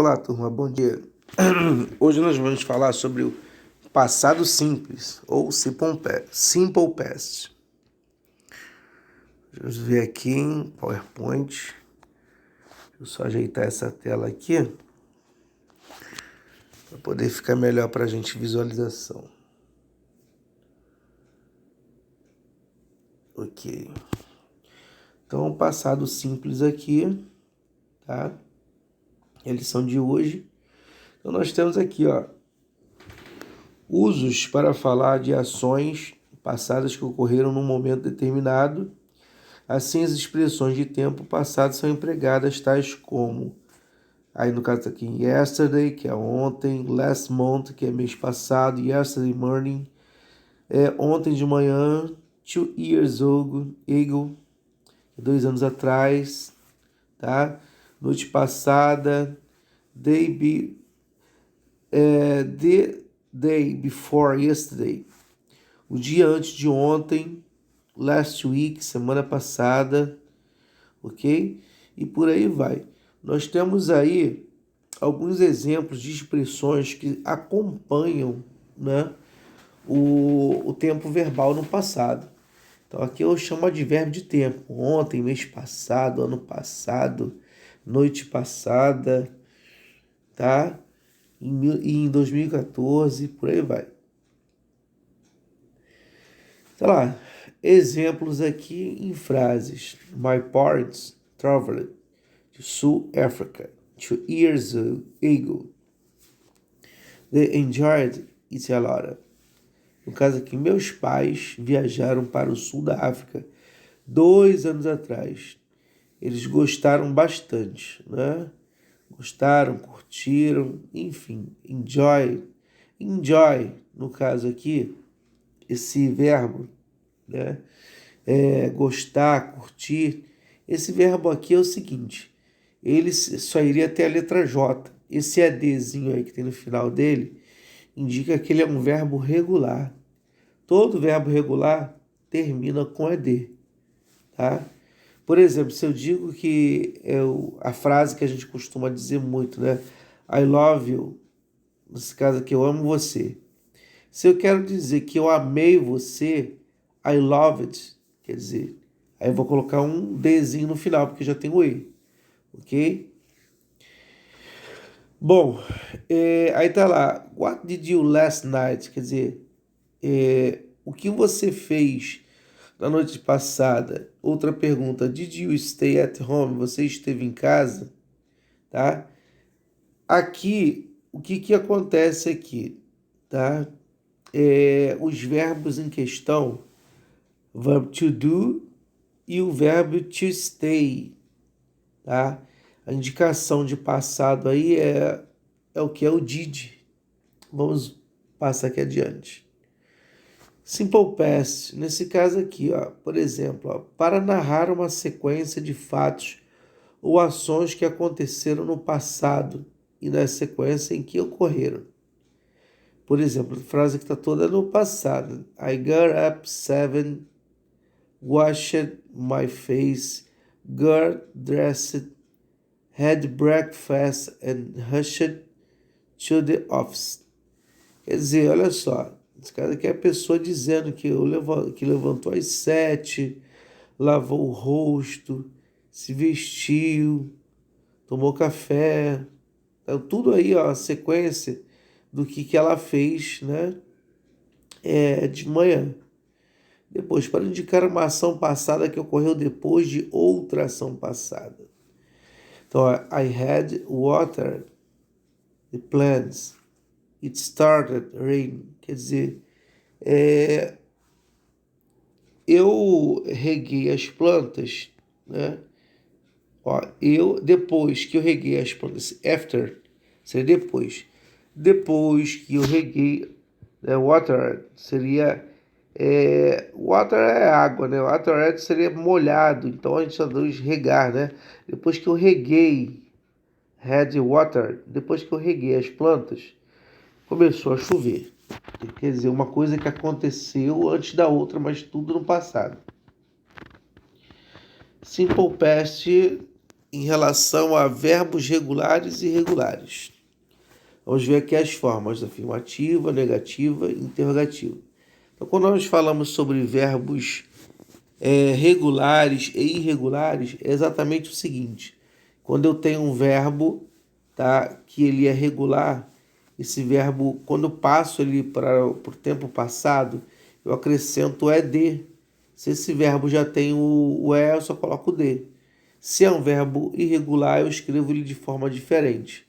Olá, turma, bom dia. Hoje nós vamos falar sobre o passado simples, ou Simple Past. Vamos ver aqui em PowerPoint. Deixa eu só ajeitar essa tela aqui, para poder ficar melhor para a gente visualização. Ok. Então, o passado simples aqui, tá? Eles são de hoje. Então, nós temos aqui, ó, usos para falar de ações passadas que ocorreram num momento determinado. Assim, as expressões de tempo passado são empregadas tais como, aí no caso aqui, yesterday, que é ontem, last month, que é mês passado, yesterday morning, ontem de manhã, 2 years ago, 2 anos atrás, tá? Noite passada, the day before yesterday, o dia antes de ontem, last week, semana passada, ok? E por aí vai. Nós temos aí alguns exemplos de expressões que acompanham, né, o tempo verbal no passado. Então aqui eu chamo de verbo de tempo. Ontem, mês passado, ano passado, noite passada, tá? Em 2014, por aí vai. Sei lá, exemplos aqui em frases. My parents traveled to South Africa 2 years ago. They enjoyed it a lot. No caso aqui, meus pais viajaram para o sul da África 2 anos atrás. Eles gostaram bastante, né? Gostaram, curtiram, enfim, enjoy. Enjoy, no caso aqui, esse verbo, né? Gostar, curtir. Esse verbo aqui é o seguinte, ele só iria até a letra J. Esse EDzinho aí que tem no final dele indica que ele é um verbo regular. Todo verbo regular termina com ED, tá? Por exemplo, se eu digo que a frase que a gente costuma dizer muito, né? I love you, nesse caso aqui, eu amo você. Se eu quero dizer que eu amei você, I loved, quer dizer, aí eu vou colocar um Dzinho no final, porque já tem o E, ok? Bom, aí tá lá, what did you last night? Quer dizer, o que você fez na noite passada? Outra pergunta, did you stay at home? Você esteve em casa? Tá? Aqui, o que acontece aqui? Tá? Os verbos em questão, verbo to do e o verbo to stay, tá? A indicação de passado aí é o que é o did. Vamos passar aqui adiante. Simple Past, nesse caso aqui, ó, por exemplo, ó, para narrar uma sequência de fatos ou ações que aconteceram no passado e na sequência em que ocorreram. Por exemplo, a frase que está toda no passado. I got up 7, washed my face, got dressed, had breakfast and rushed to the office. Quer dizer, olha só, esse caso aqui é a pessoa dizendo que levantou às 7, lavou o rosto, se vestiu, tomou café. Então, tudo aí, ó, a sequência do que ela fez, né, de manhã. Depois, para indicar uma ação passada que ocorreu depois de outra ação passada. Então, I had watered the plants. It started raining. Quer dizer, eu reguei as plantas, né? Ó, depois que eu reguei as plantas, after, seria depois. Depois que eu reguei, né, water seria, water é água, né? Water seria molhado, então a gente traduz regar, né? Depois que eu reguei, had water, depois que eu reguei as plantas, começou a chover. Quer dizer, uma coisa que aconteceu antes da outra, mas tudo no passado. Simple Past em relação a verbos regulares e irregulares. Vamos ver aqui as formas: afirmativa, negativa e interrogativa. Então, quando nós falamos sobre verbos regulares e irregulares, é exatamente o seguinte: quando eu tenho um verbo, tá, que ele é regular, esse verbo, quando eu passo ele para o tempo passado, eu acrescento o ed. Se esse verbo já tem o eu só coloco o d. Se é um verbo irregular, eu escrevo ele de forma diferente.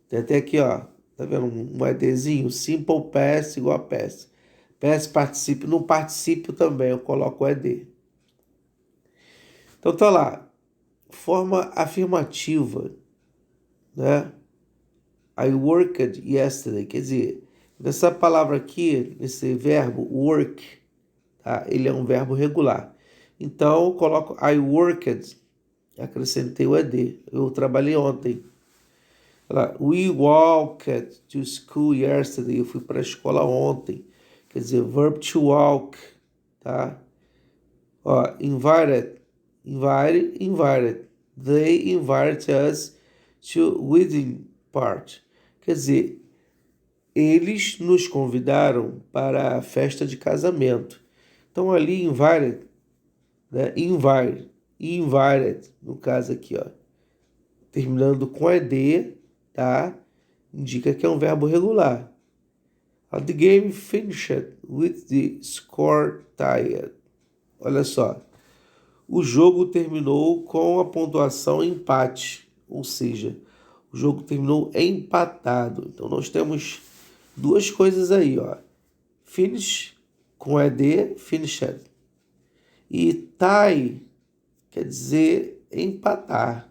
Tem até aqui, ó, tá vendo um edzinho? Simple past igual a past. Past participio, no participio também eu coloco o ed. Então tá lá, forma afirmativa, né? I worked yesterday, quer dizer, nessa palavra aqui, nesse verbo work, tá? Ele é um verbo regular. Então eu coloco I worked, acrescentei o ed, eu trabalhei ontem. We walked to school yesterday, eu fui para a escola ontem. Quer dizer, verb to walk, tá? Ó, invited. They invited us to wedding party. Quer dizer, eles nos convidaram para a festa de casamento. Então ali invited, né? Invited, no caso aqui, ó, terminando com ed, tá? Indica que é um verbo regular. The game finished with the score tied. Olha só. O jogo terminou com a pontuação empate, ou seja, o jogo terminou empatado. Então nós temos duas coisas aí, ó. Finish com ed, finished. E tie quer dizer empatar.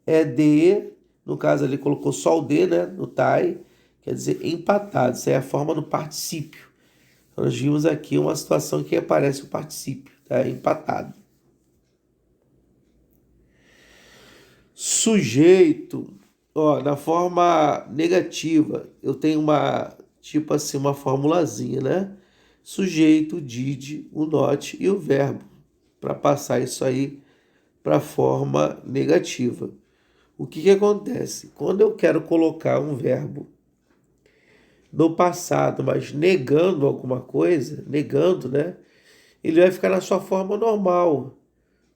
Ed, no caso ele colocou só o d, né, no tie, quer dizer empatado. Isso é a forma do particípio. Então, nós vimos aqui uma situação que aparece o particípio, tá? Empatado. Sujeito, ó, na forma negativa, eu tenho uma, tipo assim, uma formulazinha, né? Sujeito, did, o not e o verbo, para passar isso aí para a forma negativa. O que acontece? Quando eu quero colocar um verbo no passado, mas negando alguma coisa, negando, né? Ele vai ficar na sua forma normal.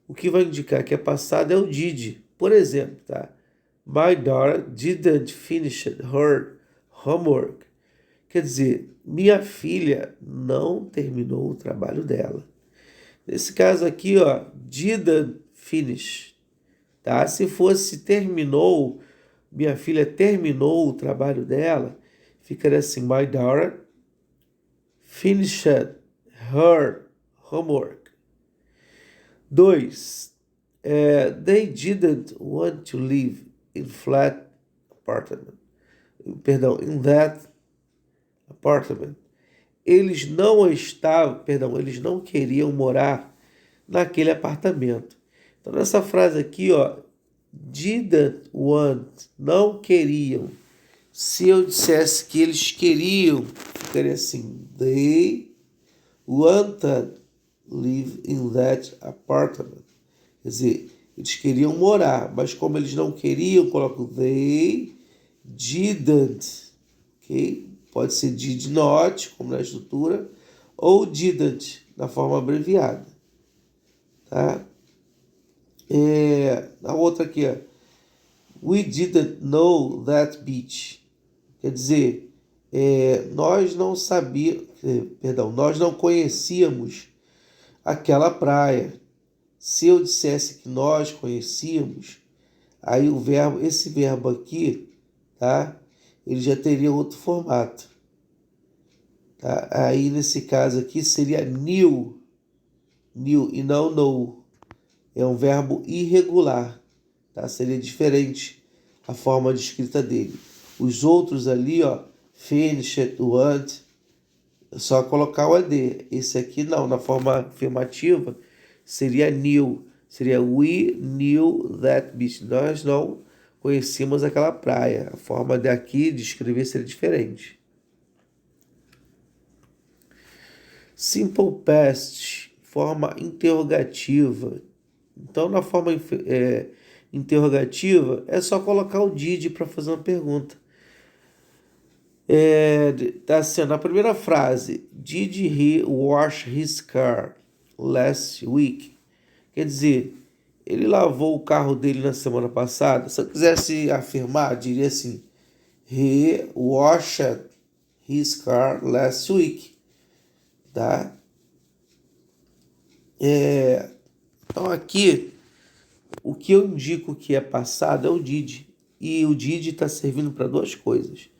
O que vai indicar que é passado é o did. Por exemplo, tá? My daughter didn't finish her homework. Quer dizer, minha filha não terminou o trabalho dela. Nesse caso aqui, ó, didn't finish, tá? Se fosse terminou, minha filha terminou o trabalho dela, ficaria assim: My daughter finished her homework. 2. They didn't want to live in flat apartment. Perdão, in that apartment. Eles não queriam morar naquele apartamento. Então nessa frase aqui, ó, didn't want, não queriam. Se eu dissesse que eles queriam, ficaria assim: they wanted live in that apartment. Quer dizer, eles queriam morar, mas como eles não queriam, coloco they didn't, ok? Pode ser did not, como na estrutura, ou didn't, na forma abreviada, tá? A outra aqui, ó. We didn't know that beach. Quer dizer, nós não conhecíamos aquela praia. Se eu dissesse que nós conhecíamos, aí esse verbo aqui, tá? Ele já teria outro formato. Tá? Aí nesse caso aqui seria knew e não know. É um verbo irregular, tá? Seria diferente a forma de escrita dele. Os outros ali, ó, finished, want, é só colocar o ed. Esse aqui não, na forma afirmativa seria knew. Seria we knew that beach. Nós não conhecíamos aquela praia. A forma daqui de escrever seria diferente. Simple past, forma interrogativa. Então, na forma interrogativa, é só colocar o did para fazer uma pergunta. Tá assim, na primeira frase, did he wash his car last week? Quer dizer, ele lavou o carro dele na semana passada. Se eu quisesse afirmar, diria assim, he washed his car last week, tá? Então aqui, o que eu indico que é passado é o did. E o did está servindo para duas coisas.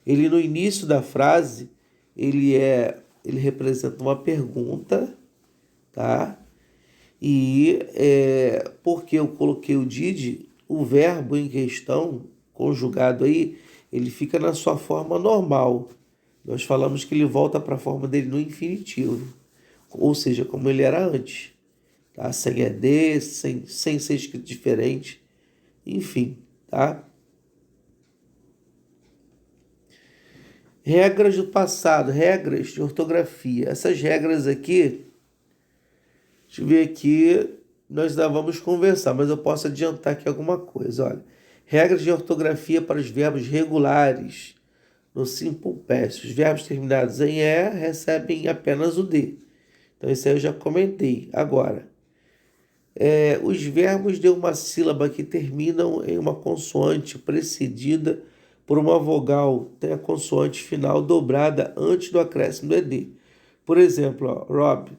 Ele no início da frase, ele representa uma pergunta, tá? E porque eu coloquei o did, o verbo em questão, conjugado aí, ele fica na sua forma normal. Nós falamos que ele volta para a forma dele no infinitivo, ou seja, como ele era antes, tá? Sem ED, sem ser escrito diferente, enfim, tá? Regras do passado, regras de ortografia. Essas regras aqui, deixa eu ver aqui, nós ainda vamos conversar, mas eu posso adiantar aqui alguma coisa. Olha, regras de ortografia para os verbos regulares no Simple Past. Os verbos terminados em E recebem apenas o D. Então, isso aí eu já comentei. Agora, os verbos de uma sílaba que terminam em uma consoante precedida por uma vogal tem a consoante final dobrada antes do acréscimo do ED. Por exemplo, ó, Rob,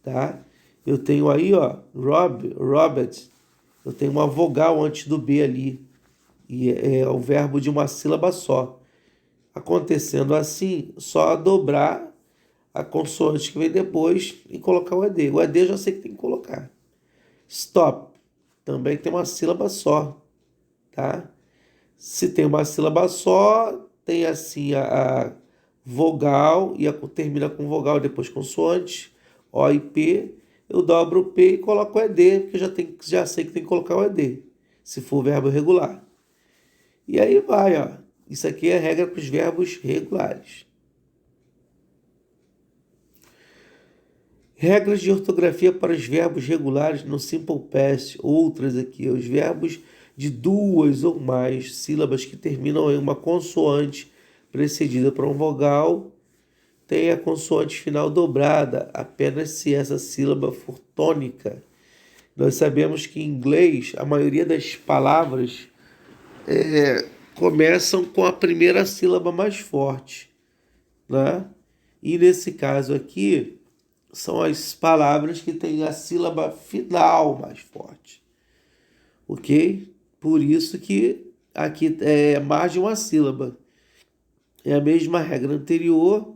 tá? Eu tenho aí, ó, Robert, eu tenho uma vogal antes do B ali, e é o verbo de uma sílaba só. Acontecendo assim, só dobrar a consoante que vem depois e colocar o ED. O ED eu já sei que tem que colocar. Stop, também tem uma sílaba só, tá? Se tem uma sílaba só, tem assim a vogal e termina com vogal, depois consoante, O e P. Eu dobro o P e coloco o ED, porque já sei que tem que colocar o ED, se for verbo regular. E aí vai, ó. Isso aqui é a regra para os verbos regulares. Regras de ortografia para os verbos regulares no Simple Past. Outras aqui, os verbos de duas ou mais sílabas que terminam em uma consoante precedida por um vogal tem a consoante final dobrada apenas se essa sílaba for tônica. Nós sabemos que em inglês a maioria das palavras começam com a primeira sílaba mais forte, né? E nesse caso aqui são as palavras que têm a sílaba final mais forte, ok? Por isso que aqui é mais de uma sílaba. É a mesma regra anterior,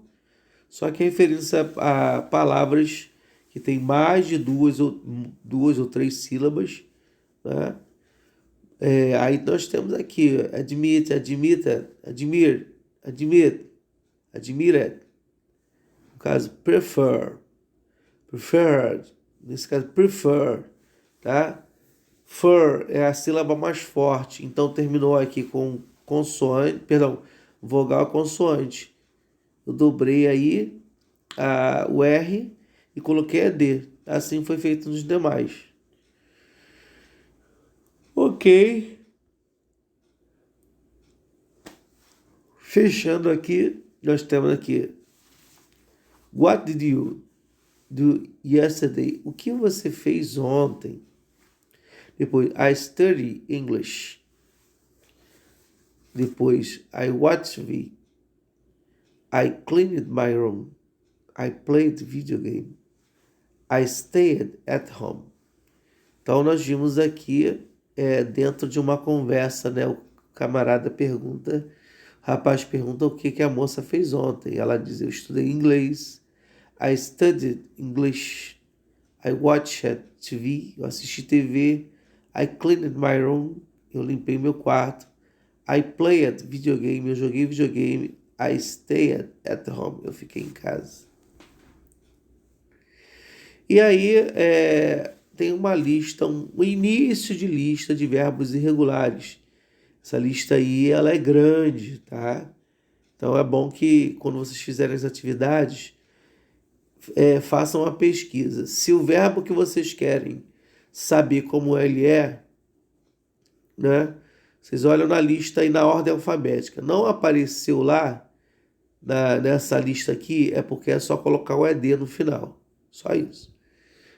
só que referindo-se a palavras que têm mais de duas ou três sílabas, né? Aí nós temos aqui admit, admitted, admitted. No caso, preferred. Nesse caso, prefer, tá? Fur é a sílaba mais forte, então terminou aqui com consoante, perdão, vogal consoante. Eu dobrei aí o R e coloquei a D. Assim foi feito nos demais. Ok. Fechando aqui, nós temos aqui What did you do yesterday? O que você fez ontem? Depois, I study English. Depois, I watched TV. I cleaned my room. I played video game. I stayed at home. Então, nós vimos aqui, dentro de uma conversa, né? O camarada pergunta, o rapaz pergunta o que a moça fez ontem. Ela diz, eu estudei inglês. I studied English. I watched TV. Eu assisti TV. I cleaned my room. Eu limpei meu quarto. I played videogame. Eu joguei videogame. I stayed at home. Eu fiquei em casa. E aí tem uma lista, um início de lista de verbos irregulares. Essa lista aí, ela é grande, tá? Então é bom que quando vocês fizerem as atividades, façam uma pesquisa. Se o verbo que vocês querem saber como ele é, né? Vocês olham na lista aí na ordem alfabética. Não apareceu lá nessa lista aqui, é porque é só colocar o ED no final. Só isso.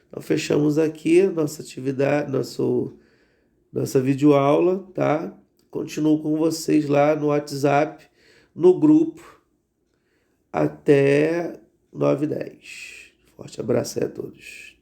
Então fechamos aqui nossa atividade, nossa videoaula, tá? Continuo com vocês lá no WhatsApp, no grupo, até 9h10. Forte abraço aí a todos.